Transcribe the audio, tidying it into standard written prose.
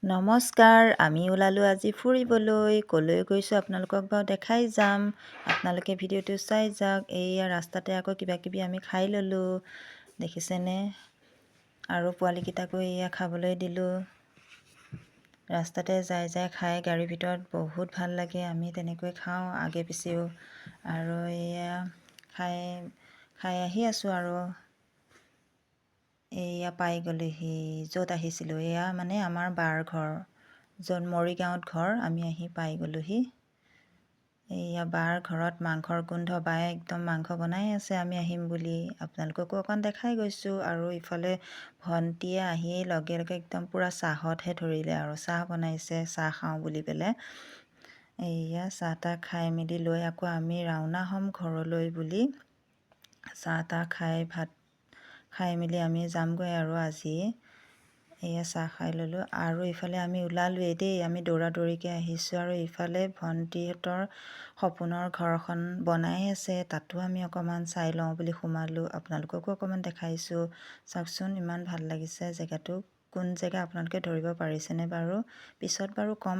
নমস্কাৰ, আমি ওলালোঁ আজি ফুৰিবলৈ। ক'লৈ গৈছোঁ আপোনালোকক বাৰু দেখাই যাম। আপোনালোকে ভিডিঅ'টো চাই যাওক। এইয়া ৰাস্তাতে আকৌ কিবাকিবি আমি খাই ল'লোঁ, দেখিছেনে? আৰু পোৱালীকেইটাকো এয়া খাবলৈ দিলোঁ। ৰাস্তাতে যাই যাই খাই গাড়ীৰ ভিতৰত বহুত ভাল লাগে। আমি তেনেকৈ খাওঁ আগে পিছেও। আৰু এয়া খাই আহি আছোঁ আৰু এয়া পাই গ'লোহি য'ত আহিছিলোঁ। এয়া মানে আমাৰ বাৰ ঘৰ, য'ত মৰিগাঁৱত ঘৰ, আমি আহি পাই গ'লোহি। এয়া বাৰ ঘৰত মাংসৰ গোন্ধ, বায়ে একদম মাংস বনাই আছে আমি আহিম বুলি। আপোনালোককো অকণ দেখাই গৈছোঁ। আৰু ইফালে ভণ্টিয়ে আহিয়ে লগে লগে একদম পূৰা চাহতহে ধৰিলে আৰু চাহ বনাইছে, চাহ খাওঁ বুলি পেলাই। এয়া চাহ তাহ খাই মেলি লৈ আকৌ আমি ৰাওনা হ'ম ঘৰলৈ বুলি। চাহ তাহ ভাত খাই মেলি আমি যামগৈ আৰু আজি। এয়া চাহ খাই ল'লোঁ আৰু ইফালে আমি ওলালোৱেই দেই। আমি দৌৰা দৌৰিকৈ আহিছোঁ। আৰু ইফালে ভণ্টিহঁতৰ সপোনৰ ঘৰখন বনাই আছে, তাতো আমি অকণমান চাই লওঁ বুলি সোমালোঁ। আপোনালোককো অকণমান দেখাইছোঁ। চাওকচোন ইমান ভাল লাগিছে জেগাটো। কোন জেগা আপোনালোকে ধৰিব পাৰিছেনে বাৰু? পিছত বাৰু ক'ম।